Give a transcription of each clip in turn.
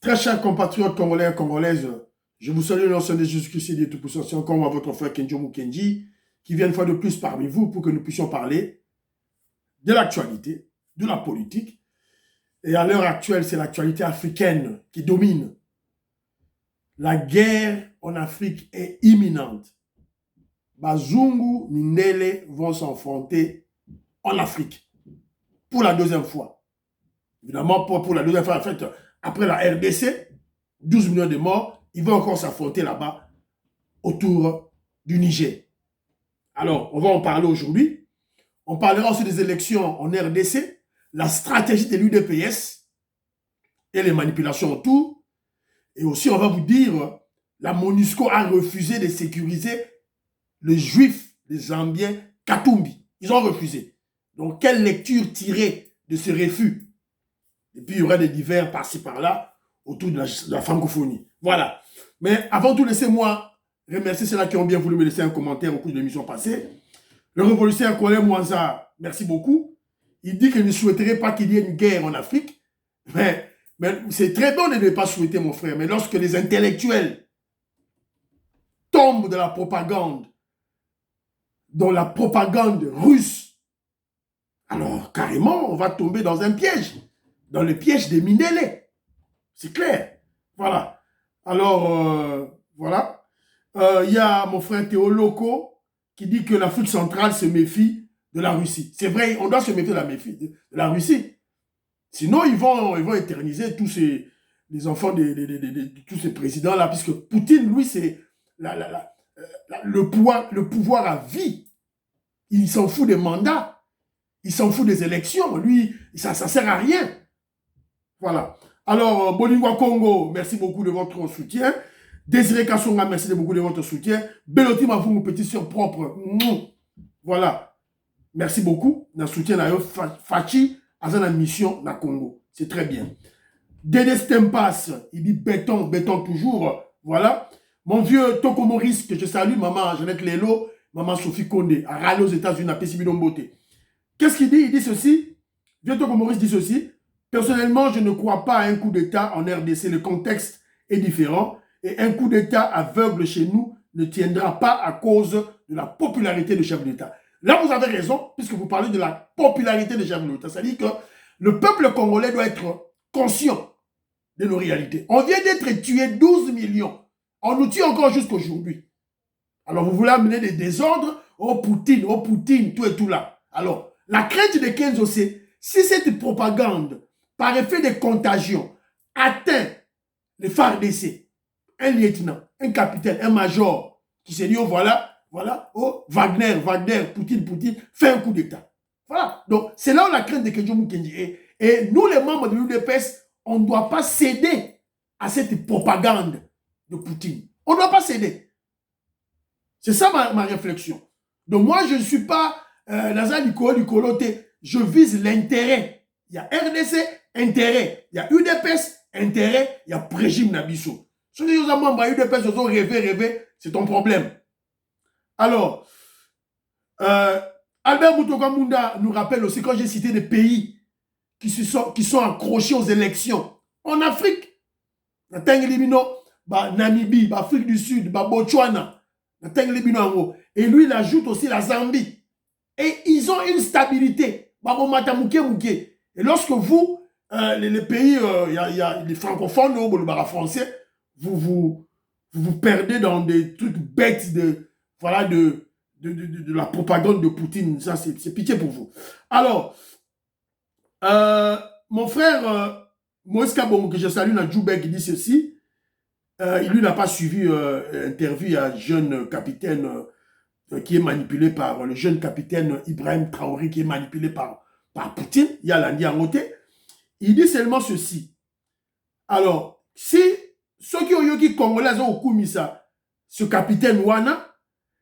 Très chers compatriotes congolais et congolaises, je vous salue dans le nom de Jésus-Christ et de Tout-Puissant. C'est encore moi, votre frère Kenjo Mukenji, qui vient une fois de plus parmi vous pour que nous puissions parler de l'actualité, de la politique. Et à l'heure actuelle, c'est l'actualité africaine qui domine. La guerre en Afrique est imminente. Bazungu, Mindele vont s'affronter en Afrique pour la deuxième fois. Évidemment, pour la deuxième fois, en fait, après la RDC, 12 millions de morts, ils vont encore s'affronter là-bas autour du Niger. Alors, on va en parler aujourd'hui. On parlera aussi des élections en RDC, la stratégie de l'UDPS et les manipulations autour. Et aussi, on va vous dire, la MONUSCO a refusé de sécuriser le juif, les Zambiens, Katumbi. Ils ont refusé. Donc, quelle lecture tirer de ce refus? Et puis, il y aura des divers par-ci, par-là, autour de la francophonie. Voilà. Mais avant tout, laissez-moi remercier ceux-là qui ont bien voulu me laisser un commentaire au cours de l'émission passée. Le révolutionnaire Colin Mwanza, merci beaucoup. Il dit qu'il ne souhaiterait pas qu'il y ait une guerre en Afrique. Mais c'est très bon de ne pas souhaiter, mon frère. Mais lorsque les intellectuels tombent de la propagande, dans la propagande russe, alors carrément, on va tomber dans un piège. Dans le piège des Mindele. C'est clair. Voilà. Alors, voilà. Il y a mon frère Théo Loco qui dit que l'Afrique centrale se méfie de la Russie. C'est vrai, on doit se méfier de la Russie. Sinon, ils vont éterniser tous les enfants de tous ces présidents-là, puisque Poutine, lui, c'est le pouvoir à vie. Il s'en fout des mandats. Il s'en fout des élections. Lui, ça ne sert à rien. Voilà. Alors, Bolingwa Congo, merci beaucoup de votre soutien. Désiré Kassonga, merci beaucoup de votre soutien. Beloti Mavou, mon petit soeur propre. Voilà. Merci beaucoup. Dans soutien à Fachi, à la mission na Congo. C'est très bien. Dédé Stempas, il dit béton, béton toujours. Voilà. Mon vieux Toko Maurice, que je salue, maman Jeannette Lelo, maman Sophie Kondé, à râler aux États-Unis, à Pessibilon Beauté. Qu'est-ce qu'il dit? Il dit ceci. Vieux Toko Maurice dit ceci. Personnellement, je ne crois pas à un coup d'État en RDC. Le contexte est différent. Et un coup d'État aveugle chez nous ne tiendra pas à cause de la popularité du chef d'État. Là, vous avez raison, puisque vous parlez de la popularité du chef d'État. C'est-à-dire que le peuple congolais doit être conscient de nos réalités. On vient d'être tué 12 millions. On nous tue encore jusqu'aujourd'hui. Alors, vous voulez amener des désordres? Oh Poutine, tout et tout là. Alors, la crainte de Kenzo, c'est si cette propagande, par effet de contagion, atteint les FARDC, un lieutenant, un capitaine, un major, qui se dit, oh voilà, oh Wagner, Poutine, fait un coup d'État. Voilà. Donc, c'est là où la crainte de Kenjo Mukenji est. Et nous, les membres de l'UDPS, on ne doit pas céder à cette propagande de Poutine. On ne doit pas céder. C'est ça ma réflexion. Donc, moi, je ne suis pas dans un du coloté. Je vise l'intérêt. Il y a RDC, intérêt. Il y a UDPS, intérêt. Il y a Prégime Nabiso. Si vous avez membres UDPS, vous avez rêvé, c'est ton problème. Alors, Albert Moutoka nous rappelle aussi, quand j'ai cité des pays qui sont accrochés aux élections en Afrique, Namibie, Afrique du Sud, Botswana, et lui, il ajoute aussi la Zambie. Et ils ont une stabilité. Et lorsque vous, les pays, il y a les francophones, le français, vous perdez dans des trucs bêtes de la propagande de Poutine. Ça, c'est pitié pour vous. Alors, mon frère Moïse Kabongo, que je salue dans Djoubek, qui dit ceci. Lui n'a pas suivi l'interview à un jeune capitaine qui est manipulé par le jeune capitaine Ibrahim Traoré, qui est manipulé par Poutine. Il y a l'Andi Angoté. Il dit seulement ceci. Alors, si ceux qui ont eu Congolais ont comisa ce capitaine Wana,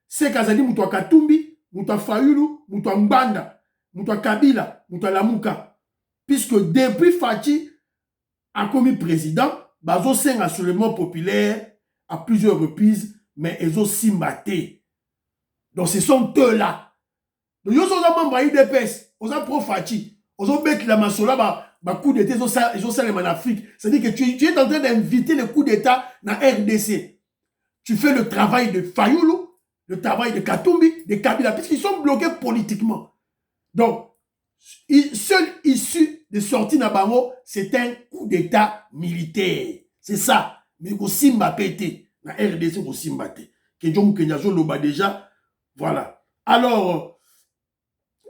c'est Kazadi Moutoua Katumbi, Moutoua Fayulu, Moutoua Mbanda, Moutoua Kabila, Moutoua Lamuka. Puisque depuis Fachi a commis président, Bazo Seng a soulèvement populaire à plusieurs reprises, mais ils ont si maté. Donc ce sont eux-là. Donc ils sont membres de l'UDPS, ils ont pro Fachi, ils ont bête la masola, coup d'État, ils ont ça en Afrique. C'est-à-dire que tu es en train d'inviter le coup d'État dans RDC. Tu fais le travail de Fayoulou, le travail de Katumbi, de Kabila, puisqu'ils sont bloqués politiquement. Donc, seul issue de sortie Nabango, c'est un coup d'État militaire. C'est ça. Mais aussi Mbapete, dans RDC, aussi Mbapete. Que John Kenyazo Loba déjà. Voilà. Alors,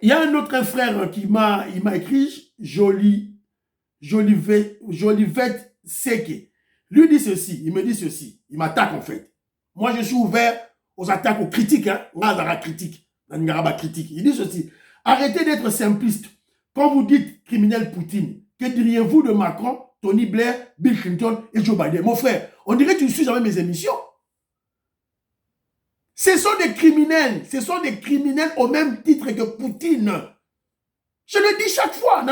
il y a un autre frère qui m'a écrit, Jolivette Seke. Lui dit ceci, il me dit ceci, il m'attaque en fait. Moi, je suis ouvert aux attaques, aux critiques. Hein? Il dit ceci. Arrêtez d'être simpliste. Quand vous dites criminel Poutine, que diriez-vous de Macron, Tony Blair, Bill Clinton et Joe Biden? Mon frère, on dirait que tu ne suis jamais mes émissions. Ce sont des criminels. Ce sont des criminels au même titre que Poutine. Je le dis chaque fois.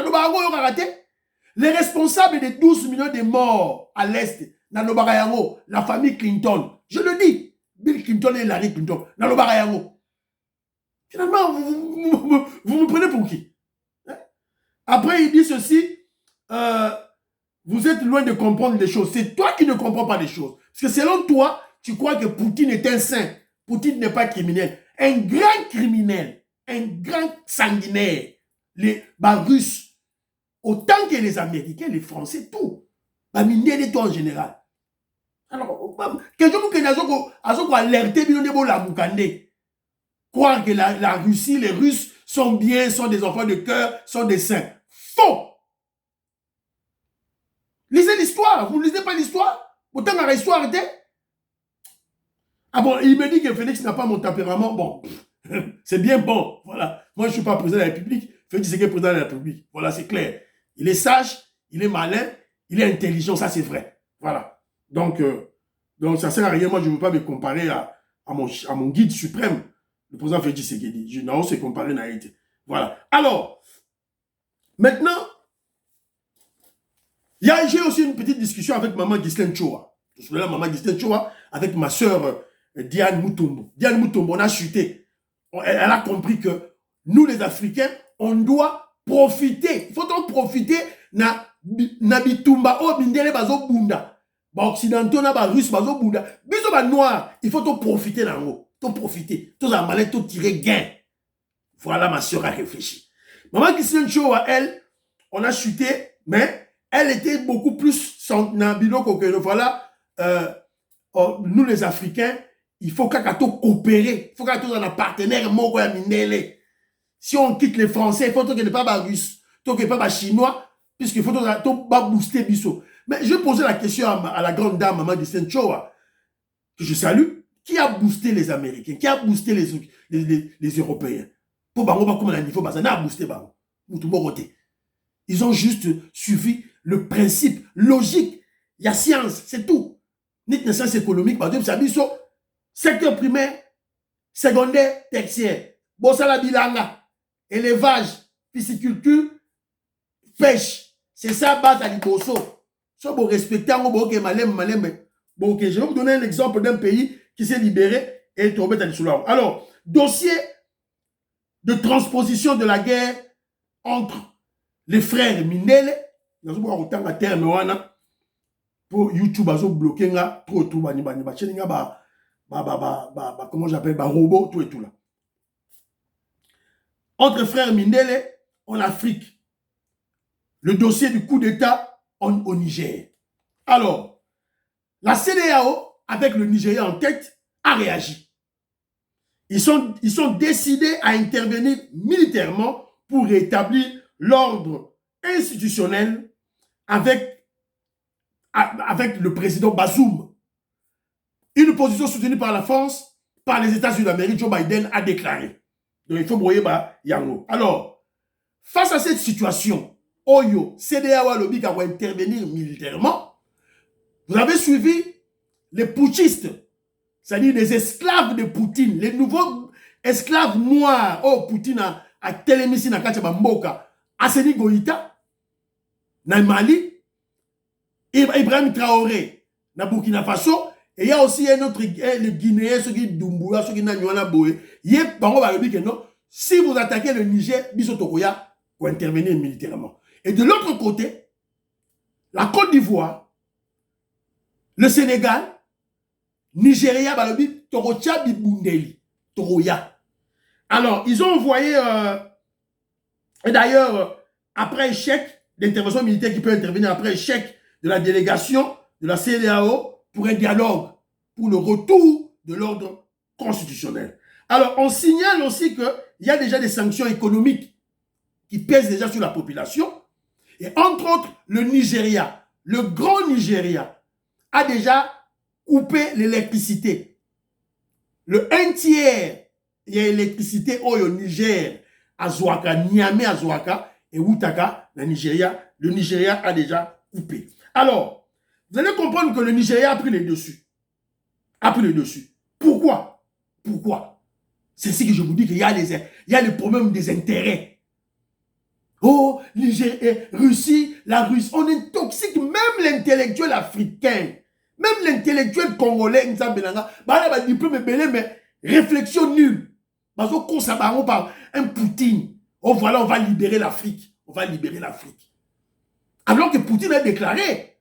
Les responsables des 12 millions de morts à l'Est, la famille Clinton, je le dis, Bill Clinton et Larry Clinton, finalement, vous me prenez pour qui? Après, il dit ceci, vous êtes loin de comprendre les choses. C'est toi qui ne comprends pas les choses. Parce que selon toi, tu crois que Poutine est un saint. Poutine n'est pas criminel. Un grand criminel, un grand sanguinaire, les Russes, autant que les Américains, les Français, tout. Les tout en général. Alors, quelqu'un qui a alerté croire que la Russie, les Russes sont bien, sont des enfants de cœur, sont des saints. Faux! Lisez l'histoire. Vous ne lisez pas l'histoire? Autant que l'histoire était. Ah bon, il me dit que Félix n'a pas mon tempérament. Bon, c'est bien bon. Voilà. Moi, je ne suis pas président de la République. Félix est président de la République. Voilà, c'est clair. Il est sage, il est malin, il est intelligent. Ça, c'est vrai. Voilà. Donc ça ne sert à rien. Moi, je ne veux pas me comparer à mon guide suprême, le président Félix Tshisekedi. Je n'ose se comparer à Haïti. Voilà. Alors, maintenant, j'ai aussi une petite discussion avec maman Ghislaine Choa. Je suis là, maman Ghislaine Choa, avec ma soeur Diane Moutombo. Diane Moutombo, on a chuté. Elle a compris que nous, les Africains, on doit profiter. Il faut donc profiter na bitumba o bindele bazo bunda. Ba occidentaux na ba russe bazo bunda. Biso ba noir, il faut donc profiter nango. Donc profiter. Tous en malin, tout tirer gain. Voilà, ma soeur a réfléchi. Maman Ghislaine Choa, elle, on a chuté, mais elle était beaucoup plus sans biloko que voilà. Nous les Africains, il faut qu'à coopérer. Il faut qu'à un partenaire moko ya mindele. Si on quitte les Français, il faut que ne pas les Russes, que ne pas les Chinois, puisqu'il faut que booster biso. Mais je vais poser la question à la grande dame, maman Ghislaine Choa, que je salue. Qui a boosté les Américains? Qui a boosté les Européens? Pour Bango, comme un niveau, ça n'a boosté Bango. Ils ont juste suivi le principe logique. Il y a science, c'est tout. Ni de science économique, par exemple, ça secteur primaire, secondaire, tertiaire. Bossala bilanga, élevage, pisciculture, pêche. C'est ça, base à l'Iboso. Si vous respectez, je vais vous donner un exemple d'un pays qui s'est libéré et tombé dans le soulard. Alors, dossier de transposition de la guerre entre les frères Mindele, nous avons autant de termes pour YouTube, bloqué, comment j'appelle, robot, tout et tout là. Entre frères Mindele en Afrique. Le dossier du coup d'État au Niger. Alors, la CEDEAO, avec le Nigeria en tête, a réagi. Ils sont décidés à intervenir militairement pour rétablir l'ordre institutionnel avec le président Bazoum. Une position soutenue par la France, par les États-Unis d'Amérique, Joe Biden a déclaré. Donc il faut broyer Yango. Alors, face à cette situation, Oyo, CEDEAO lobby va intervenir militairement. Vous avez suivi les putschistes, c'est-à-dire les esclaves de Poutine, les nouveaux esclaves noirs. Oh, Poutine a télémissi na Kachaba Mboka, Asseni Goïta, na Mali, Ibrahim Traoré, na Burkina Faso, et il y a aussi un autre, le Guinéen, ceux qui Doumbouya, ceux qui Nanywana Boé. Si vous attaquez le Niger, Biso Tokoya, vous intervenir militairement. Et de l'autre côté, la Côte d'Ivoire, le Sénégal, Nigeria, Balobi, Torocha, Bibundeli, Toroya. Alors, ils ont envoyé, et d'ailleurs, après échec d'intervention militaire qui peut intervenir après échec de la délégation de la CEDEAO pour un dialogue, pour le retour de l'ordre constitutionnel. Alors, on signale aussi qu'il y a déjà des sanctions économiques qui pèsent déjà sur la population. Et entre autres, le Nigeria, le grand Nigeria, a déjà coupé l'électricité. Le 1/3 il y a électricité au Niger, à Zouaka, Niamey à Zouaka et Outaka, le Nigeria a déjà coupé. Alors, vous allez comprendre que le Nigeria a pris les dessus. Pourquoi? C'est ce que je vous dis qu'il y a les problèmes des intérêts. Oh, Niger, Russie, la Russie, on intoxique même l'intellectuel africain, même l'intellectuel congolais, mais réflexion nulle. Parce qu'on s'abarre par un Poutine. Oh voilà, on va libérer l'Afrique. Alors que Poutine a déclaré,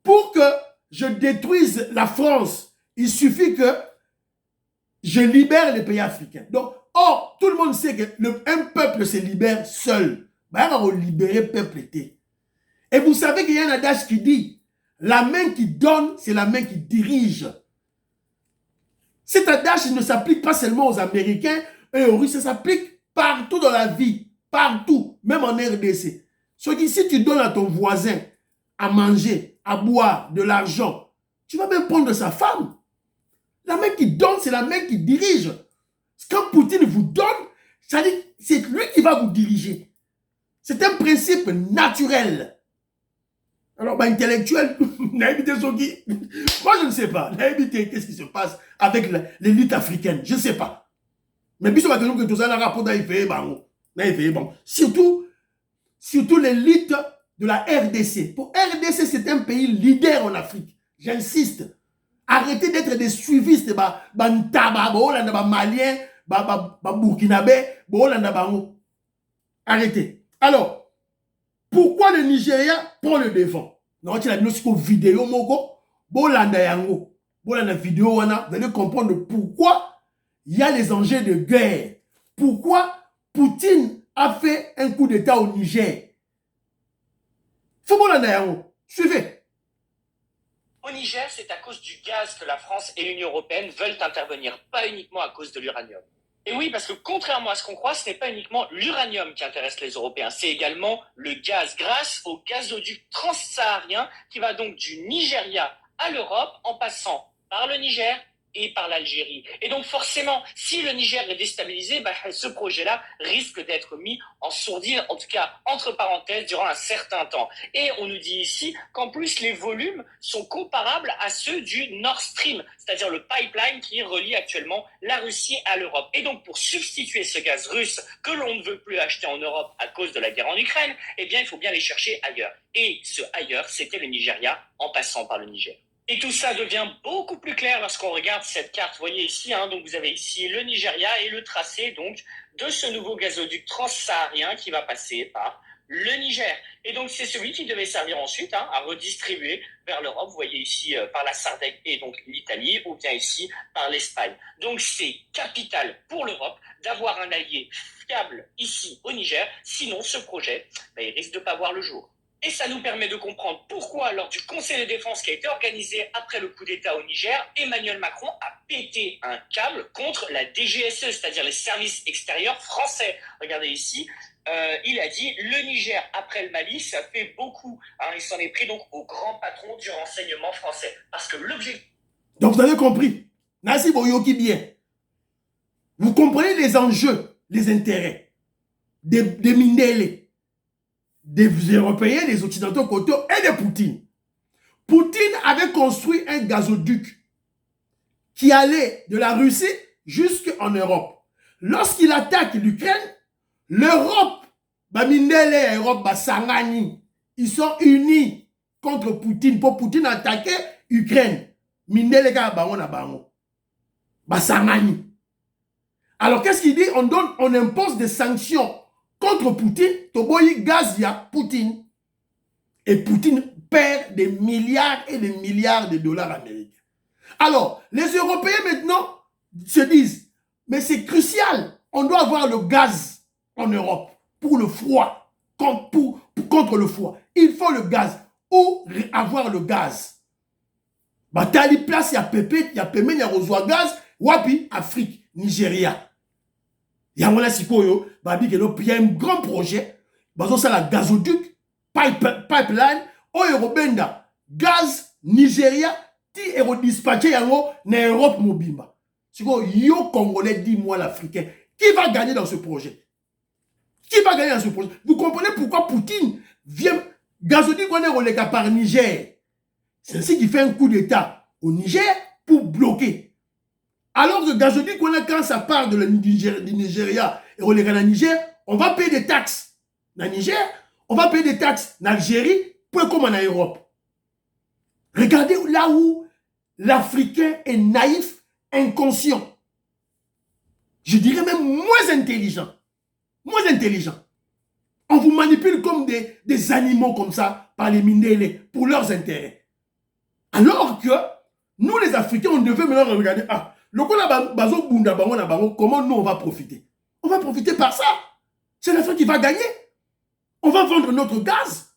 pour que je détruise la France, il suffit que je libère les pays africains. Donc, tout le monde sait qu'un peuple se libère seul. On va libérer le peuple. Et vous savez qu'il y a un adage qui dit, la main qui donne, c'est la main qui dirige. Cet adage ne s'applique pas seulement aux Américains et aux Russes, ça s'applique partout dans la vie, partout, même en RDC. Si tu donnes à ton voisin à manger, à boire, de l'argent, tu vas même prendre sa femme. La main qui donne, c'est la main qui dirige. Quand Poutine vous donne, c'est lui qui va vous diriger. C'est un principe naturel. Alors, intellectuel, moi je ne sais pas. Qu'est-ce qui se passe avec l'élite africaine? Je ne sais pas. Mais puis, que tout ça, rapport surtout l'élite de la RDC. Pour RDC, c'est un pays leader en Afrique. J'insiste. Arrêtez d'être des suivistes, Maliens, Burkinabé, arrêtez. Alors, pourquoi le Nigeria prend le devant? Non, tu as vu une vidéo, vous allez comprendre pourquoi il y a les enjeux de guerre. Pourquoi Poutine a fait un coup d'État au Niger? Suivez. Au Niger, c'est à cause du gaz que la France et l'Union européenne veulent intervenir, pas uniquement à cause de l'uranium. Et oui, parce que contrairement à ce qu'on croit, ce n'est pas uniquement l'uranium qui intéresse les Européens, c'est également le gaz, grâce au gazoduc transsaharien qui va donc du Nigeria à l'Europe en passant par le Niger et par l'Algérie. Et donc forcément, si le Niger est déstabilisé, ce projet-là risque d'être mis en sourdine, en tout cas entre parenthèses, durant un certain temps. Et on nous dit ici qu'en plus les volumes sont comparables à ceux du Nord Stream, c'est-à-dire le pipeline qui relie actuellement la Russie à l'Europe. Et donc pour substituer ce gaz russe que l'on ne veut plus acheter en Europe à cause de la guerre en Ukraine, eh bien il faut bien les chercher ailleurs. Et ce ailleurs, c'était le Nigeria en passant par le Niger. Et tout ça devient beaucoup plus clair lorsqu'on regarde cette carte. Vous voyez ici, donc vous avez ici le Nigeria et le tracé donc de ce nouveau gazoduc transsaharien qui va passer par le Niger. Et donc c'est celui qui devait servir ensuite à redistribuer vers l'Europe. Vous voyez ici par la Sardaigne et donc l'Italie, ou bien ici par l'Espagne. Donc c'est capital pour l'Europe d'avoir un allié fiable ici au Niger. Sinon ce projet, il risque de ne pas voir le jour. Et ça nous permet de comprendre pourquoi, lors du Conseil de défense qui a été organisé après le coup d'État au Niger, Emmanuel Macron a pété un câble contre la DGSE, c'est-à-dire les services extérieurs français. Regardez ici, il a dit le Niger après le Mali, ça fait beaucoup. Il s'en est pris donc au grand patron du renseignement français. Parce que l'objectif... Donc vous avez compris. Nassi Boyoki bien. Vous comprenez les enjeux, les intérêts des Mindele, des Européens, des Occidentaux côté et de Poutine. Poutine avait construit un gazoduc qui allait de la Russie jusqu'en Europe. Lorsqu'il attaque l'Ukraine, l'Europe, Mindele et l'Europe, Sangani, ils sont unis contre Poutine pour Poutine attaquer l'Ukraine. Mindele et Bango. Sangani. Alors qu'est-ce qu'il dit? On impose des sanctions contre Poutine, Toboyi gaz ya Poutine. Et Poutine perd des milliards et des milliards de dollars américains. Alors, les Européens maintenant se disent, mais c'est crucial, on doit avoir le gaz en Europe pour le froid, contre le froid. Il faut le gaz. Où avoir le gaz? Batali place, il y a Pépé, il y a Pémé, il y a Rosoa gaz, Wapi, Afrique, Nigeria. Il y a un sikoyo, il y a un grand projet, c'est la gazoduc, pipeline, Eurobenda, gaz, Nigeria, ti dispatché yango na Europe mobimba. Yo Congolais, dis-moi l'Africain, qui va gagner dans ce projet? Qui va gagner dans ce projet? Vous comprenez pourquoi Poutine vient gazoduc on est relégué par Niger. C'est ainsi qu'il fait un coup d'État au Niger pour bloquer. Alors que gazoduc quand ça part du Nigeria et relégué dans Niger, on va payer des taxes dans Niger, on va payer des taxes en Algérie, pour comme en Europe. Regardez là où l'Africain est naïf, inconscient. Je dirais même moins intelligent. Moins intelligent. On vous manipule comme des animaux comme ça par les Mindélé pour leurs intérêts. Alors que nous les Africains, on devait maintenant regarder, comment nous on va profiter? On va profiter par ça. C'est l'Afrique qui va gagner. On va vendre notre gaz.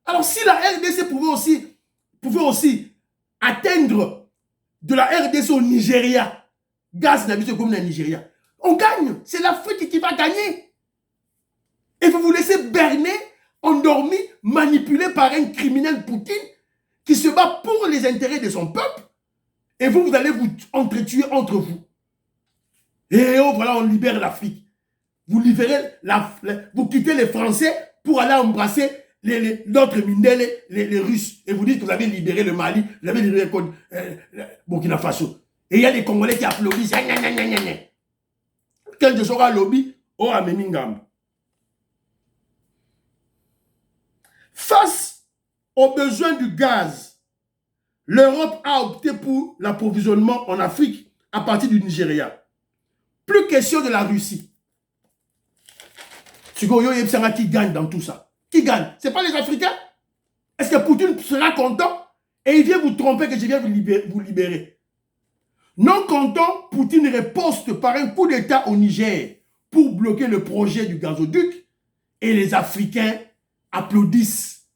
Alors si la RDC pouvait aussi atteindre de la RDC au Nigeria, gaz n'habite comme le Nigeria, on gagne. C'est l'Afrique qui va gagner. Et vous vous laissez berner, endormi, manipulé par un criminel Poutine qui se bat pour les intérêts de son peuple. Et vous allez vous entretuer entre vous. Et oh, voilà, on libère l'Afrique. Vous libérez vous quittez les Français pour aller embrasser d'autres Mindélé, les Russes. Et vous dites que vous avez libéré le Mali, vous avez libéré le Burkina Faso. Et il y a des Congolais qui applaudissent. Quand je serai lobby, oh, Amemingam. Face aux besoins du gaz, l'Europe a opté pour l'approvisionnement en Afrique à partir du Nigeria. Plus question de la Russie. Qui gagne dans tout ça? Qui gagne? Ce n'est pas les Africains? Est-ce que Poutine sera content? Et il vient vous tromper que je viens vous libérer. Non content, Poutine riposte par un coup d'État au Niger pour bloquer le projet du gazoduc et les Africains applaudissent.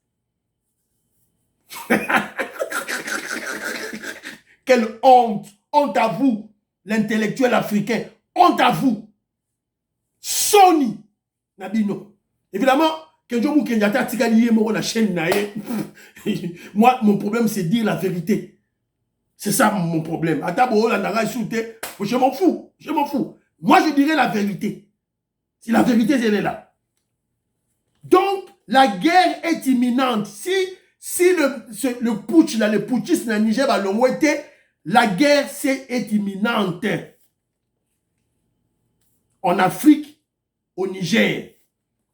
Quelle honte! Honte à vous, l'intellectuel africain. Honte à vous. Sony Nabino. Évidemment, moi, mon problème, c'est dire la vérité. C'est ça mon problème. Je m'en fous. Je m'en fous. Moi, je dirais la vérité. Si la vérité, elle est là. Donc, la guerre est imminente. Si le putsch, là, le putschiste dans le Niger va l'envoyer, la guerre est imminente. En Afrique, au Niger,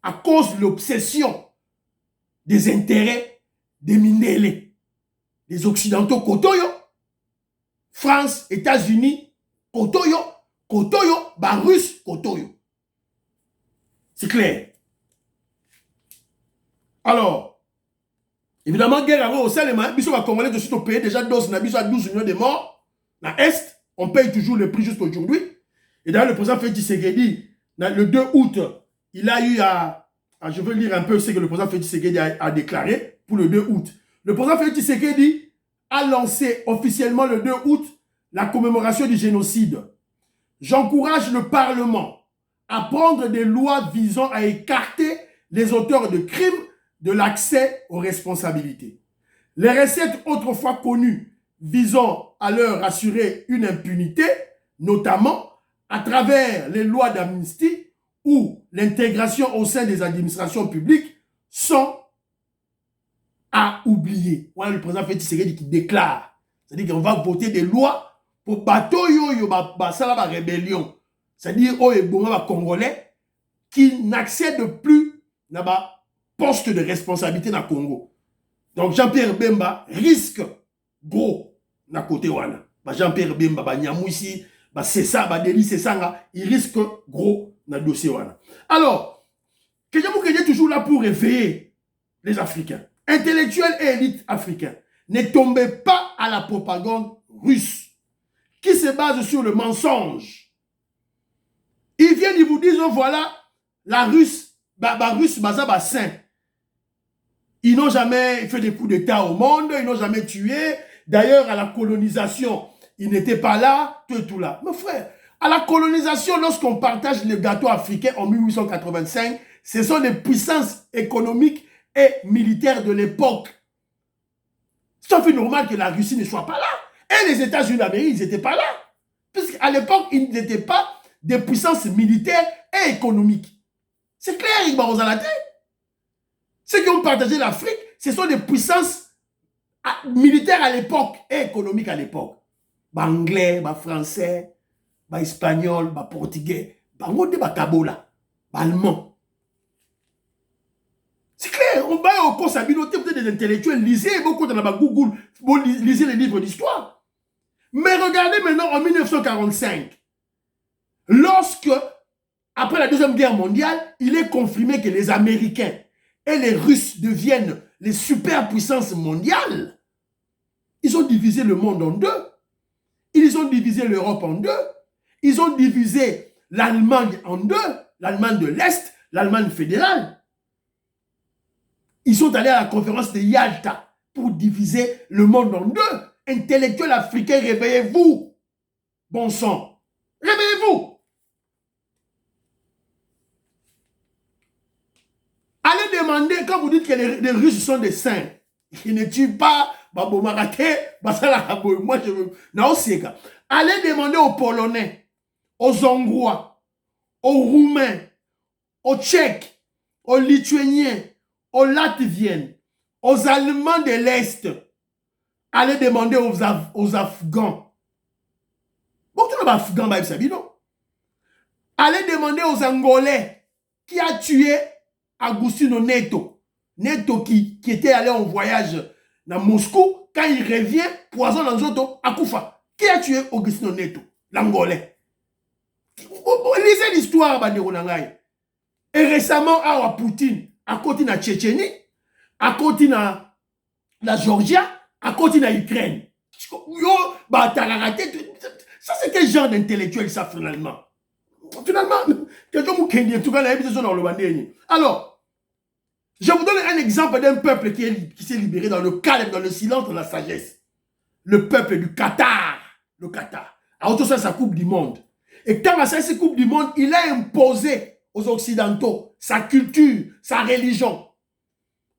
à cause de l'obsession des intérêts des Mindélé, des Occidentaux, Kotoyo, France, États-Unis, Kotoyo, Russe, Kotoyo. C'est clair. Alors, évidemment, guerre au Salema, Bissot va Congolais de suite au pays, déjà 12 millions de morts. Dans l'Est, on paye toujours le prix jusqu'à aujourd'hui. Et d'ailleurs, le président Félix Tshisekedi, le 2 août, il a eu je veux lire un peu ce que le président Félix Tshisekedi a déclaré pour le 2 août. Le président Félix Tshisekedi a lancé officiellement le 2 août la commémoration du génocide. J'encourage le Parlement à prendre des lois visant à écarter les auteurs de crimes de l'accès aux responsabilités. Les recettes autrefois connues visant à leur assurer une impunité, notamment à travers les lois d'amnistie ou l'intégration au sein des administrations publiques, sont à oublier. Voilà le président Félix Tshisekedi qui déclare. C'est-à-dire qu'on va voter des lois pour bateau la rébellion. C'est-à-dire les Congolais qui n'accèdent plus à la poste de responsabilité dans le Congo. Donc Jean-Pierre Bemba risque gros na côté wana. Jean-Pierre Bemba, c'est ça, il risque gros dans le dossier wana. Alors, Kenji Moukenge est toujours là pour réveiller les Africains. Intellectuels et élites africains. Ne tombez pas à la propagande russe qui se base sur le mensonge. Ils viennent, ils vous disent, oh, voilà, la Russe, Russe, saint. Ils n'ont jamais fait des coups d'État au monde, ils n'ont jamais tué. D'ailleurs, à la colonisation, ils n'étaient pas là, tout là. Mes frères, à la colonisation, lorsqu'on partage le gâteau africain en 1885, ce sont les puissances économiques et militaires de l'époque. C'est tout à fait normal que la Russie ne soit pas là. Et les États-Unis d'Amérique, ils n'étaient pas là. Puisqu'à l'époque, ils n'étaient pas des puissances militaires et économiques. C'est clair, il va aux à la tête. Ceux qui ont partagé l'Afrique, ce sont des puissances militaires à l'époque et économiques à l'époque. Anglais, français, espagnol, portugais, kabola, allemand. C'est clair, on va au cours s'habiliter, peut-être des intellectuels, lisez beaucoup dans la Google, lisez les livres d'histoire. Mais regardez maintenant en 1945, lorsque, après la Deuxième Guerre mondiale, il est confirmé que les Américains et les Russes deviennent les superpuissances mondiales. Ils ont divisé le monde en deux. Ils ont divisé l'Europe en deux. Ils ont divisé l'Allemagne en deux. L'Allemagne de l'Est, l'Allemagne fédérale. Ils sont allés à la conférence de Yalta pour diviser le monde en deux. Intellectuels africains, réveillez-vous. Bon sang. Réveillez-vous. Allez demander, quand vous dites que les Russes sont des saints, ils ne tuent pas, moi je veux. Non, c'est ça. Allez demander aux Polonais, aux Hongrois, aux Roumains, aux Tchèques, aux Lituaniens, aux Latviens, aux Allemands de l'Est. Allez demander aux Afghans. Bon, tu n'as pas Afghans, non? Allez demander aux Angolais qui a tué Agustino Neto. Neto qui était allé en voyage dans Moscou, quand il revient, poison dans Zoto, à Koufa. Qui a tué Agustino Neto? L'Angolais. Lisez l'histoire, et récemment, à Poutine, à côté de la Tchétchénie, à côté de la Georgia, à côté de l'Ukraine. Ça, c'est quel genre d'intellectuel, ça, finalement? Finalement, alors, je vous donne un exemple d'un peuple qui s'est libéré dans le calme, dans le silence, dans la sagesse. Le peuple du Qatar. Le Qatar. Alors, tout ça, sa Coupe du Monde. Et quand cette Coupe du Monde, il a imposé aux Occidentaux sa culture, sa religion.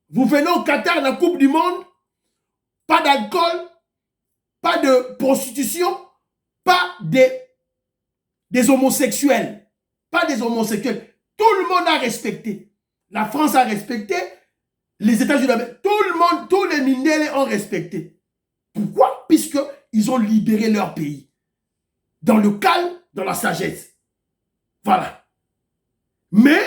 Vous venez au Qatar, la Coupe du Monde, pas d'alcool, pas de prostitution, pas des homosexuels. Pas des homosexuels. Tout le monde a respecté. La France a respecté. Les États-Unis, tout le monde, tous les Mindélés ont respecté. Pourquoi? Puisqu'ils ont libéré leur pays. Dans le calme, dans la sagesse. Voilà. Mais,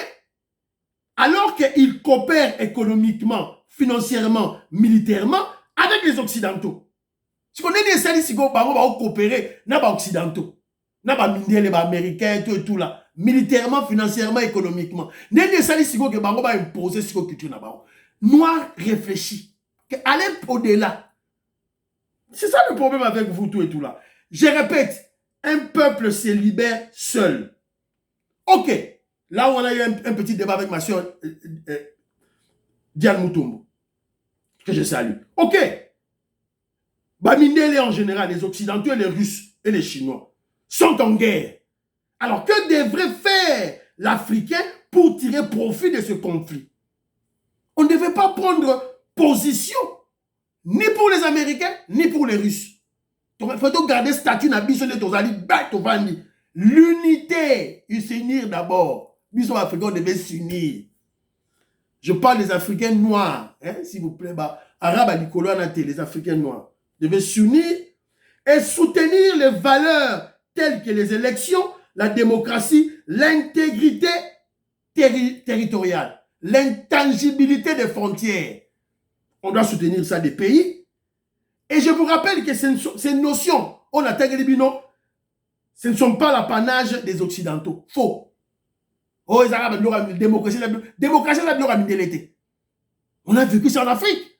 alors qu'ils coopèrent économiquement, financièrement, militairement, avec les Occidentaux. Si on est des services qui vont coopérer, n'a pas Occidentaux. N'a pas Mindélé, Américains, tout là. Militairement, financièrement, économiquement. N'est des services qui vont imposer ce que tu n'as pas. Noir réfléchi. Allez au-delà. C'est ça le problème avec vous, tout et tout là. Je répète, un peuple se libère seul. Ok. Là où on a eu un petit débat avec ma soeur Diane Moutombo, que je salue. Ok. Bamindele en général, les Occidentaux et les Russes et les Chinois sont en guerre. Alors que devrait faire l'Africain pour tirer profit de ce conflit? On ne devait pas prendre position ni pour les Américains, ni pour les Russes. Il faut garder statut dans le l'unité, ils s'unir d'abord. Les Africains devaient s'unir. Je parle des Africains noirs, hein, s'il vous plaît. Arabes, les Africains noirs devaient s'unir et soutenir les valeurs telles que les élections, la démocratie, l'intégrité territoriale, l'intangibilité des frontières. On doit soutenir ça des pays. Et je vous rappelle que ces notions, on a ce ne sont pas l'apanage des Occidentaux. Faux. Oh, ils ont la démocratie, la démocratie. On a vécu ça en Afrique.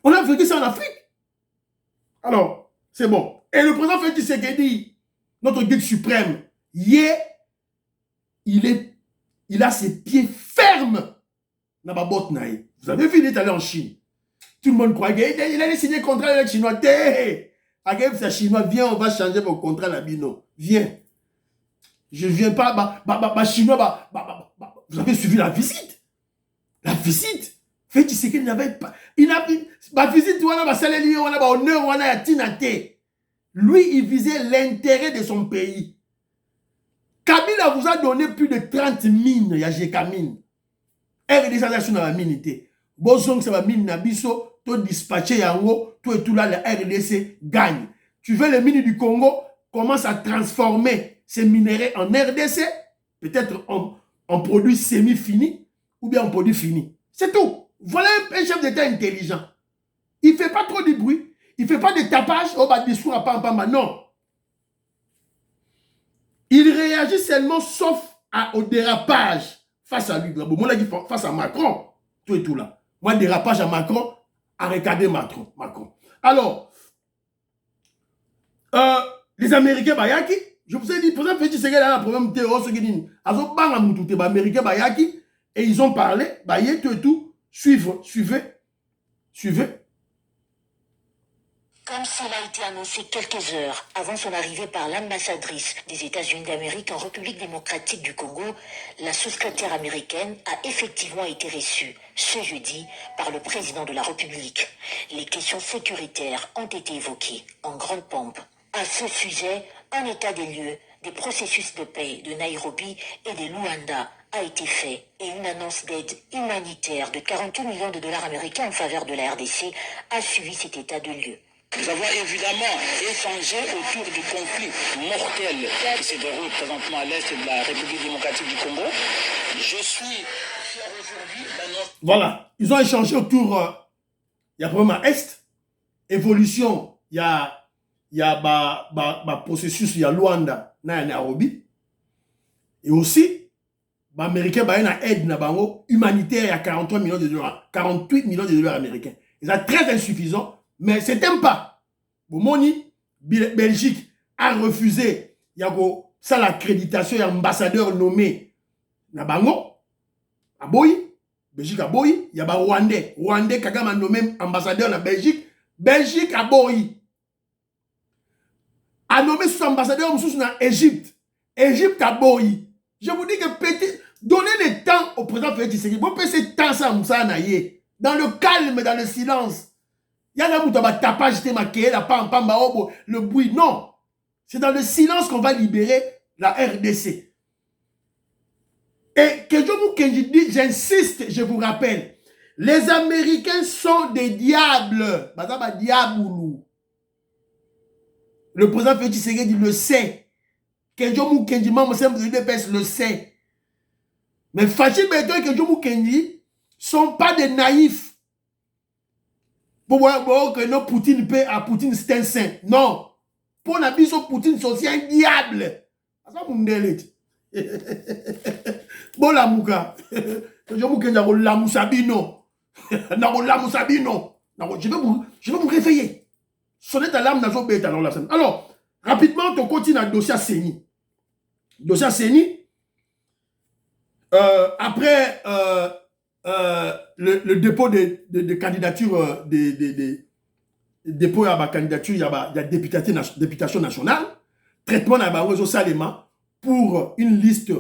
On a vécu ça en Afrique. Alors, c'est bon. Et le président Félix Tshisekedi, notre guide suprême, il a ses pieds fermes dans ma botte. Vous avez vu, il est allé en Chine. Tout le monde croit qu'il allait signer un contrat avec les Chinois. Agaïf, c'est Chinois, viens, on va changer vos contrats, la bino. Viens. Je ne viens pas, Chinois, vous avez suivi la visite. La visite. Fait tu sais qu'il n'avait pas. Ma visite, on a salé, on a honneur, on a tinate. Lui, il visait l'intérêt de son pays. Kabila vous a donné plus de 30 mines, il y a GK mine. RDC dans la mine. Bozong, c'est la mine Nabiso, tout dispatché yango, tout et tout là, la RDC gagne. Tu veux les mines du Congo, commence à transformer ces minéraux en RDC, peut-être en produit semi-fini, ou bien en produit fini. C'est tout. Voilà un chef d'État intelligent. Il ne fait pas trop de bruit, il ne fait pas de tapage, oh bah discours à pam, non. Il réagit seulement sauf au dérapage face à lui. Bon, moi, là, face à Macron, tout et tout là. Moi, dérapage à Macron, à regarder Macron. Alors, les Américains, bayaki, je vous ai dit, pour exemple, c'est un problème terroriste, les Américains, bayaki, et ils ont parlé, bayé, tout et tout, suivez. Comme cela a été annoncé quelques heures avant son arrivée par l'ambassadrice des États-Unis d'Amérique en République démocratique du Congo, la sous-secrétaire américaine a effectivement été reçue ce jeudi par le président de la République. Les questions sécuritaires ont été évoquées en grande pompe. À ce sujet, un état des lieux des processus de paix de Nairobi et de Luanda a été fait et une annonce d'aide humanitaire de 48 millions de dollars américains en faveur de la RDC a suivi cet état de lieu. Nous avons évidemment échangé autour du conflit mortel qui se déroule présentement à l'est de la République démocratique du Congo. Je suis fier aujourd'hui d'annoncer... Voilà, ils ont échangé autour, il y a vraiment Est, évolution, il y a processus, il y a Luanda, il y a Nairobi, et aussi, les Américains, il y a une aide humanitaire, il y a 48 millions de dollars américains. C'est très insuffisant. Mais c'est un pas. Bomoni, Belgique a refusé. Il y a ça l'accréditation, il y a un ambassadeur nommé Nabango, à Boyi. Belgique à Boyi. Il y a un Rwandais. Rwandais, Kagame a nommé ambassadeur en Belgique. Belgique à Boyi. A nommé son ambassadeur en Égypte. Égypte à Boyi. Je vous dis que donnez le temps au président Félix Tshisekedi. Vous pouvez ce temps ça, dans le calme, dans le silence. Il y a un tapage, le bruit. Non. C'est dans le silence qu'on va libérer la RDC. Et Kedjomou Kenji dit, j'insiste, je vous rappelle, les Américains sont des diables. Le président Félix Tshisekedi le sait. Kedjomou Kenji, le sait. Mais Fachi Beto et Kedjomou Kenji ne sont pas des naïfs. Pour que nos Poutine paie à Poutine, c'est un saint. Non. Pour la bise Poutine, c'est aussi un diable. Bon la mouka. Je vais vous réveiller. Sonnette alarme dans bête alors la scène. Alors, rapidement, on continue à dossier Séni. Dossier Séni. Après le dépôt de candidature, dépôt à ma candidature, il y a députation nationale, traitement à ma réseau Salema pour une liste.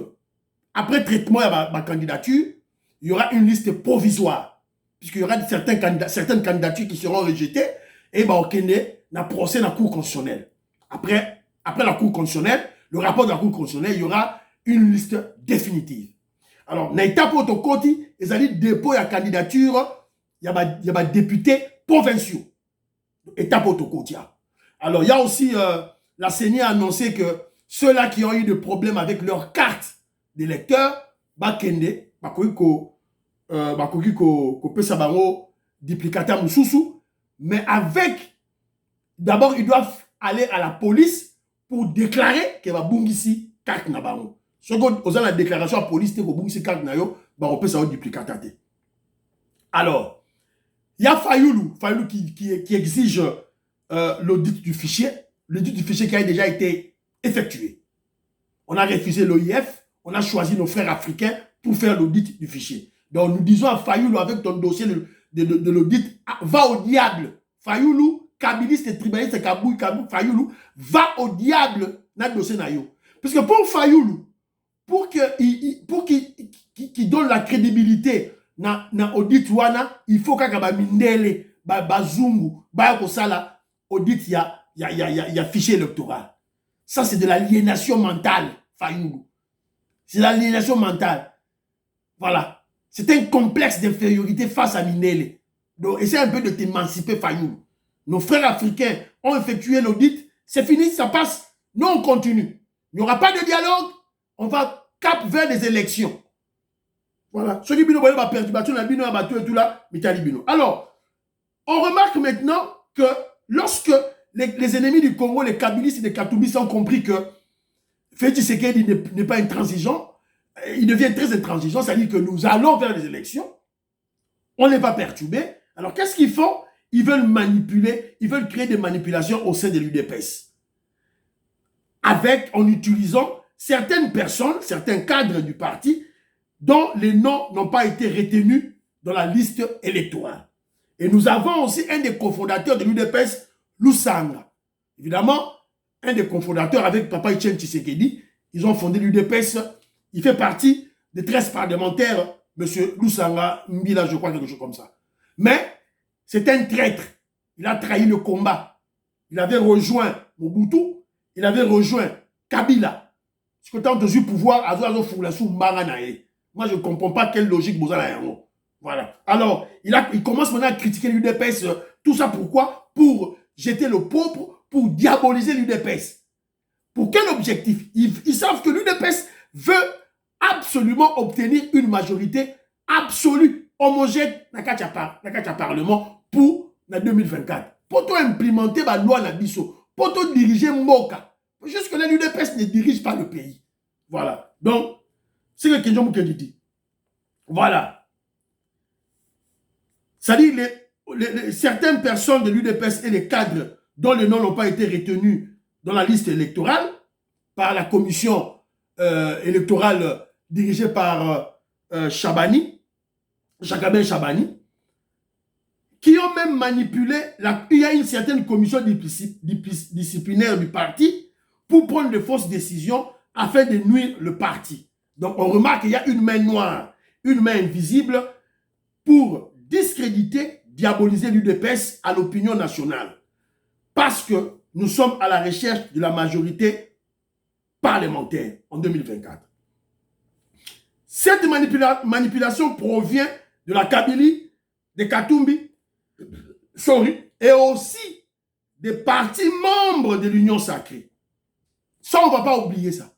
Après traitement à ma candidature, il y aura une liste provisoire, puisqu'il y aura certaines candidatures qui seront rejetées, et bah, on a procès dans la Cour constitutionnelle. Après la Cour constitutionnelle, le rapport de la Cour constitutionnelle, il y aura une liste définitive. Alors, dans l'étape où côté, ils ont dit dépôt à candidature, il y a des députés provinciaux. Étape où côté. Alors, il y a aussi, la CENI a annoncé que ceux-là qui ont eu des problèmes avec leur carte d'électeur, bakende, duplicata mususu, mais avec, d'abord, ils doivent aller à la police pour déclarer que va bungisi carte nabango. Ce qu'on a la déclaration à la police, c'est que c'est carte nayo, bah on peut ça duplicata. Alors, il y a Fayoulou qui exige l'audit du fichier. L'audit du fichier qui a déjà été effectué. On a refusé l'OIF, on a choisi nos frères africains pour faire l'audit du fichier. Donc nous disons à Fayoulou avec ton dossier de l'audit, va au diable. Fayoulou, kabiliste et tribaliste, Fayoulou, va au diable dans le dossier nayo. Parce que pour Fayoulou, pour qu'il donne la crédibilité na audit wana, il faut qu'il y ait mindele, bazungu, kosala audit y a fichier électoral. Ça c'est de l'aliénation mentale, Fayoulou. C'est l'aliénation mentale. Voilà. C'est un complexe d'infériorité face à Mindele. Donc essaie un peu de t'émanciper, Fayoulou. Nos frères africains ont effectué l'audit, c'est fini, ça passe. Nous on continue. Il n'y aura pas de dialogue. On va cap vers les élections. Voilà. Alors, on remarque maintenant que lorsque les ennemis du Congo, les Kabilistes et les Katoumbistes ont compris que Félix Tshisekedi n'est pas intransigeant, il devient très intransigeant, c'est-à-dire que nous allons vers les élections, on n'est pas perturbé. Alors, qu'est-ce qu'ils font? Ils veulent manipuler, ils veulent créer des manipulations au sein de l'UDPS. En utilisant certaines personnes, certains cadres du parti, dont les noms n'ont pas été retenus dans la liste électorale. Et nous avons aussi un des cofondateurs de l'UDPS, Lusanga. Évidemment, un des cofondateurs avec Papa Etienne Tshisekedi, ils ont fondé l'UDPS. Il fait partie des 13 parlementaires, M. Lusanga Mbila, je crois, quelque chose comme ça. Mais c'est un traître. Il a trahi le combat. Il avait rejoint Mobutu, il avait rejoint Kabila. Ce que tu as entendu pouvoir, moi, je ne comprends pas quelle logique vous avez. Voilà. Alors, il commence maintenant à critiquer l'UDPS. Tout ça pourquoi? Pour jeter le pauvre, pour diaboliser l'UDPS. Pour quel objectif? Ils savent que l'UDPS veut absolument obtenir une majorité absolue, homogène, dans le Parlement pour 2024. Pour tout implémenter la loi Nabiso, pour tout diriger Moka. Jusque-là, l'UDPS ne dirige pas le pays. Voilà. Donc, c'est ce que Kenjo Moukedi dit. Voilà. C'est-à-dire, certaines personnes de l'UDPS et les cadres dont les noms n'ont pas été retenus dans la liste électorale par la commission électorale dirigée par Jacobin Chabani, qui ont même manipulé, il y a une certaine commission disciplinaire du parti pour prendre de fausses décisions afin de nuire le parti. Donc on remarque qu'il y a une main noire, une main invisible pour discréditer, diaboliser l'UDPS à l'opinion nationale. Parce que nous sommes à la recherche de la majorité parlementaire en 2024. Cette manipulation provient de la Kabylie, des Katumbi, et aussi des partis membres de l'Union sacrée. Ça, on ne va pas oublier ça.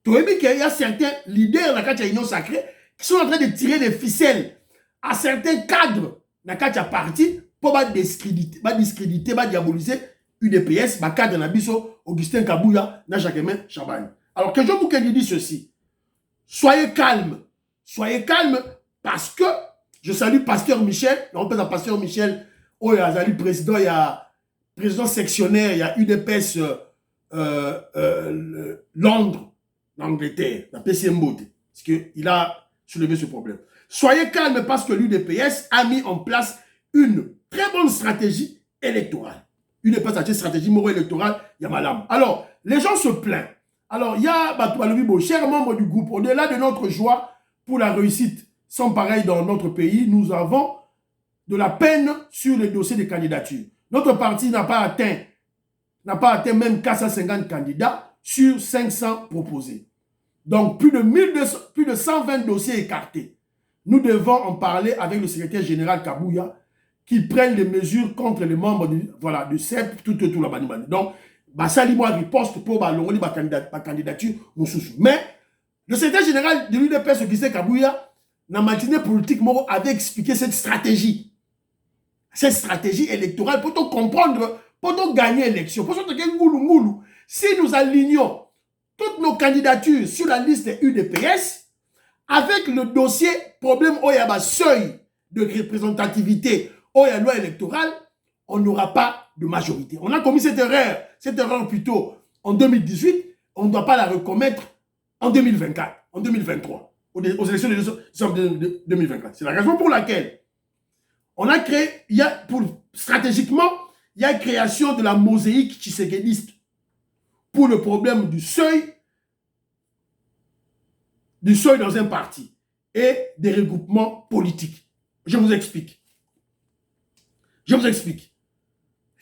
Tu vois bien qu'il y a certains leaders de l'Union sacrée qui sont en train de tirer des ficelles à certains cadres de la parti pour discréditer, diaboliser UDPS, cadre Nabiso, Augustin Kabouya, Jacobin Chabani. Alors que je vous dis ceci, soyez calme parce que je salue Pasteur Michel, on peut dire Pasteur Michel, il y a le président, il y a président sectionnaire, il y a UDPS Londres, l'Angleterre, la PCM Beauté, parce qu'il a soulevé ce problème. Soyez calme parce que l'UDPS a mis en place une très bonne stratégie électorale. UDPS a une stratégie électorale, il y a madame. Alors, les gens se plaignent. Alors, il y a Batoualoui, chers membres du groupe, au-delà de notre joie pour la réussite sans pareil dans notre pays, nous avons de la peine sur les dossiers de candidature. Notre parti n'a pas atteint même 450 candidats sur 500 proposés. Donc, plus de 120 dossiers écartés. Nous devons en parler avec le secrétaire général Kabouya qui prenne les mesures contre les membres du CEP, tout la banimani. Donc, Bassali moi riposte pour la candidature. Mais, le secrétaire général de l'UDPS, qui c'est Kabouya, dans la matinée politique, avait expliqué cette stratégie. Cette stratégie électorale pour comprendre, pour gagner l'élection. Si nous alignons toutes nos candidatures sur la liste UDPS avec le dossier problème où il y a un seuil de représentativité, où il y a loi électorale, on n'aura pas de majorité. On a commis cette erreur plutôt en 2018, on ne doit pas la recommettre en 2024, en 2023, aux élections de 2024. C'est la raison pour laquelle on a créé, stratégiquement, il y a création de la mosaïque tshisekéliste pour le problème du seuil dans un parti et des regroupements politiques. Je vous explique.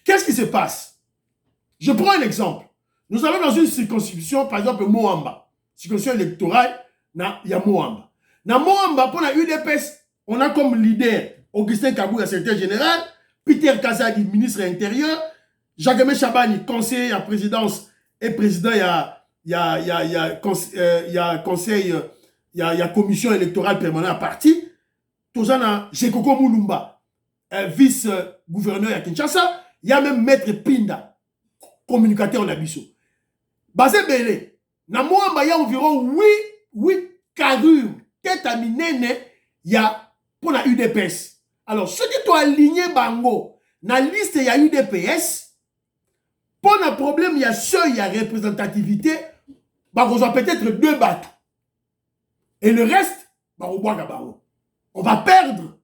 Qu'est-ce qui se passe? Je prends un exemple. Nous allons dans une circonscription, par exemple, Moamba. Circonscription électorale, il y a Moamba. Dans Moamba, pour la UDPS, on a comme leader Augustin Kabouya, secrétaire général, Peter Kazadi, ministre de l'Intérieur, Jacques Chabani, conseiller à la présidence et président, il y a commission électorale permanente à parti. Tozana Jekoko Moulumba, vice-gouverneur à Kinshasa. Il y a même Maître Pinda, communicateur en Abisso. Basé Belé, na Moamba, il y a environ 8 carrures. Tête à minene, il y a pour la UDPS. Alors, ceux qui sont alignés bango, dans la liste, il y a UDPS. Pour le problème, il y a seuil, il y a représentativité. Bah, on a peut-être 2 bateaux. Et le reste, bah, on va perdre.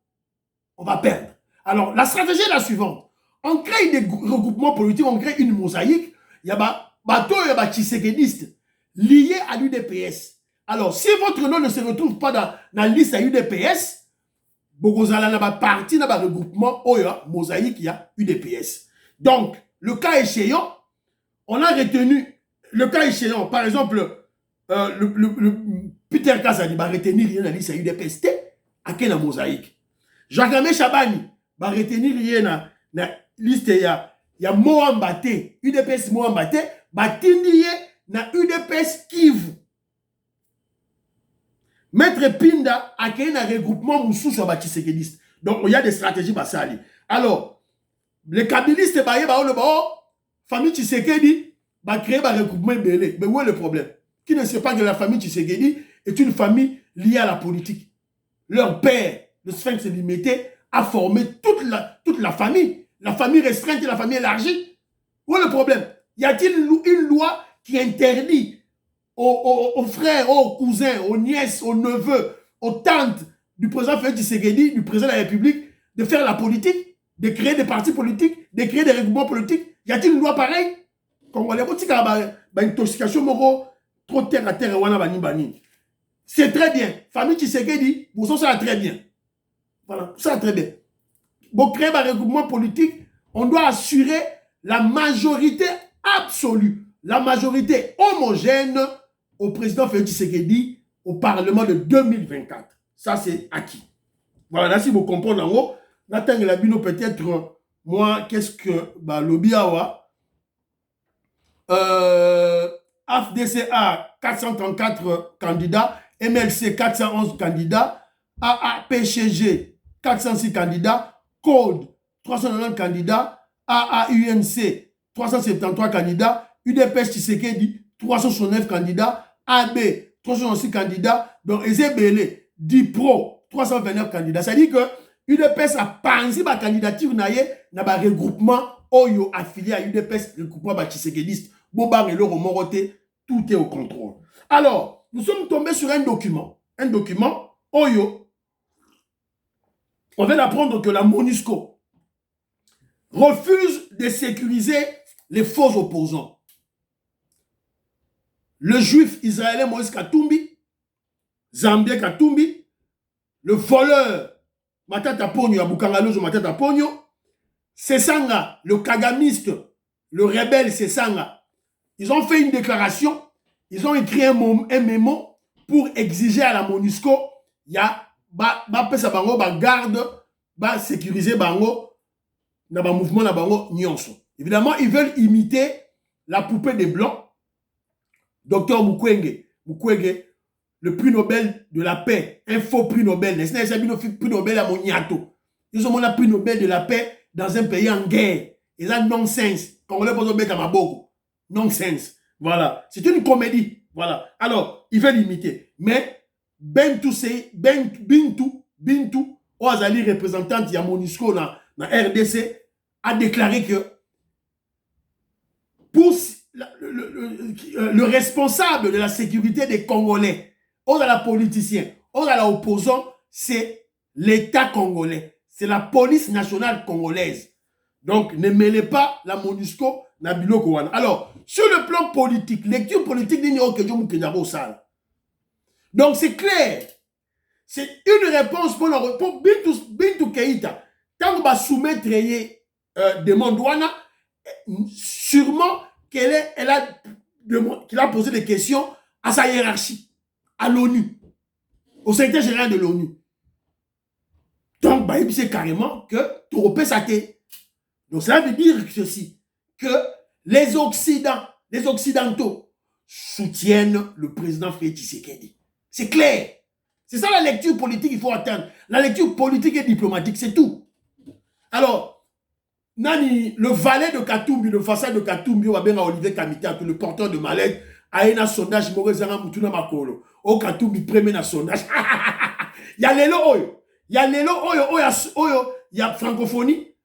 Alors, la stratégie est la suivante. On crée des regroupements politiques, on crée une mosaïque. Il y a bateau, il y a tshisekéliste liés à l'UDPS. Alors, si votre nom ne se retrouve pas dans la liste à UDPS, Bogozala n'a pas parti dans le regroupement mosaïque, il y a UDPS. Donc, le cas échéant, on a retenu, le cas échéant, par exemple, le Peter Kazadi va retenir rien dans la liste à UDPS, à quelle mosaïque. Jacques Chabani va retenir rien dans la liste, il y a Moambate, UDPS Moambate, va tenir dans UDPS Kivu. Maître Pinda a créé un regroupement moussou sur les tshisekéliste. Donc, il y a des stratégies basales. Alors, les kabylistes, famille Tshisekedi va créer un regroupement belé. Mais où est le problème? Qui ne sait pas que la famille Tshisekedi est une famille liée à la politique. Leur père, le Sphinx limité, a formé toute la famille restreinte et la famille élargie. Où est le problème? Y a-t-il une loi qui interdit aux frères, aux cousins, aux nièces, aux neveux, aux tantes du président Félix Tshisekedi, du président de la République, de faire la politique, de créer des partis politiques, de créer des regroupements politiques? Y a-t-il une loi pareille? Congolais, une intoxication moro, trop terre à terre, c'est très bien. Famille Tshisekedi, vous ça va très bien. Voilà, ça va très bien. Pour créer un regroupement politique, on doit assurer la majorité absolue, la majorité homogène au président Félix Tshisekedi au Parlement de 2024. Ça, c'est acquis. Voilà, là, si vous comprenez en haut, Nathan Labino, peut-être, moi, qu'est-ce que l'Obiawa, AFDCA, 434 candidats, MLC, 411 candidats, AAPCG, 406 candidats, Code, 390 candidats, AAUNC, 373 candidats, UDPS Tshisekedi, 369 candidats, AB, 366 candidats, donc EZBL, DIPRO, 329 candidats. Ça dit que UDPS a pensé ma candidature na regroupement Oyo affilié à UDPS, regroupement Tshisekediste, Bobar et le Romoroté, tout est au contrôle. Alors, nous sommes tombés sur un document Oyo. On vient d'apprendre que la MONUSCO refuse de sécuriser les faux opposants. Le juif israélien Moïse Katumbi, Zambien Katumbi, le voleur Matata Pogno, Abukangalozo Matata Pogno, Sesanga, le kagamiste, le rebelle Sesanga, ils ont fait une déclaration, ils ont écrit un mémo pour exiger à la MONUSCO, il y a garde, sécuriser bango, dans le mouvement na bango nyonso. Évidemment, ils veulent imiter la poupée des Blancs. Docteur Mukwege, le prix Nobel de la paix, un faux prix Nobel, n'est-ce pas un prix Nobel à Moniato. Ils ont un prix Nobel de la paix dans un pays en guerre. Et ça, nonsense. Congolais, pas de Maboko. Nonsense. Voilà. C'est une comédie. Voilà. Alors, il veut l'imiter. Mais, Bintou, Oazali, représentante de MONUSCO dans RDC, a déclaré que pour le responsable de la sécurité des Congolais, la politicien, l'opposant, c'est l'État congolais. C'est la police nationale congolaise. Donc, ne mêlez pas la MONUSCO na biloko wana. Alors, sur le plan politique, lecture politique n'est pas. Donc, c'est clair. C'est une réponse pour Bintou Keïta. Tant qu'on va soumettre demande wana, sûrement qu'il a posé des questions à sa hiérarchie, à l'ONU, au secrétaire général de l'ONU. Donc, c'est carrément que Toropé Saté. Donc, cela veut dire ceci, que les Occidentaux soutiennent le président Félix Tshisekedi. C'est clair. C'est ça la lecture politique qu'il faut atteindre. La lecture politique et diplomatique, c'est tout. Alors, Nani, le valet de Katumbi, le façade de Katumbi, Olivier Kamita, le porteur de mallette, a un sondage, au Katumbi, premier na sondage. Il y a les lots. Il y a les lots, il y a francophonie.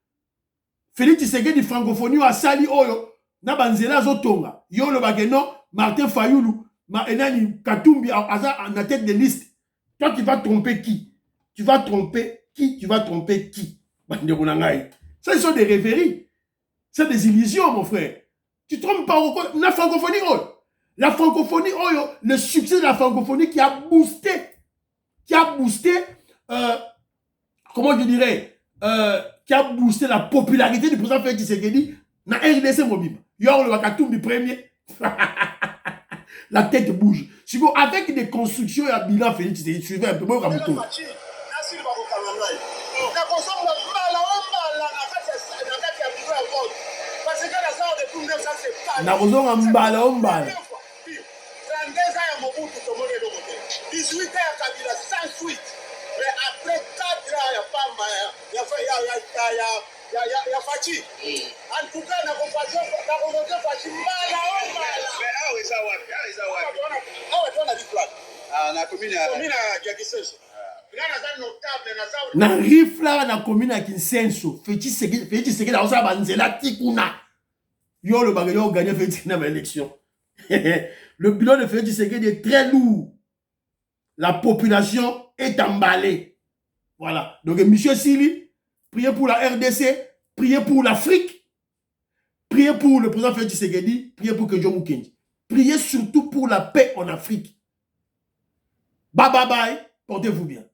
Félix Tshisekedi francophonie à Sali Oyo, na banzela zotonga. Yo le bageno, Martin Fayoulou, enani Katumbi à la tête de liste. Toi, tu vas tromper qui? Tu vas tromper qui? Tu vas tromper qui? Ça, ce sont des rêveries. C'est des illusions, mon frère. Tu te trompes pas au la francophonie, la francophonie, le succès de la francophonie qui a boosté, comment je dirais, qui a boosté la popularité du président Félix Tshisekedi dans RDC Mobile. Yor le Wakatumbi premier. La tête bouge. Avec des constructions et un bilan Félix Tshisekedi, suivez un peu. Na kozonga mbala ombala. 32 ans ya Mobutu tomone eloko te. 18 ans ya Kabila sans suite. Mais après 4 ans ya Pamba ya Fachi. En tout cas na kofaje Fachi mbala ombala. Mais ah eza wapi? Ah eza wapi? Ah ouais, on a dit quoi? Ah na commune ya Kisenso. Na rifla na commune ya Kinsenso. Félix Tshisekedi a osala banzela tikuna. Yo le bagage, yo gagné Félix dans l'élection. Le bilan de Félix Tshisekedi est très lourd. La population est emballée. Voilà. Donc, monsieur Sili, priez pour la RDC, priez pour l'Afrique, priez pour le président Félix Tshisekedi, priez pour Kenjo Mukendi. Priez surtout pour la paix en Afrique. Bye bye bye. Portez-vous bien.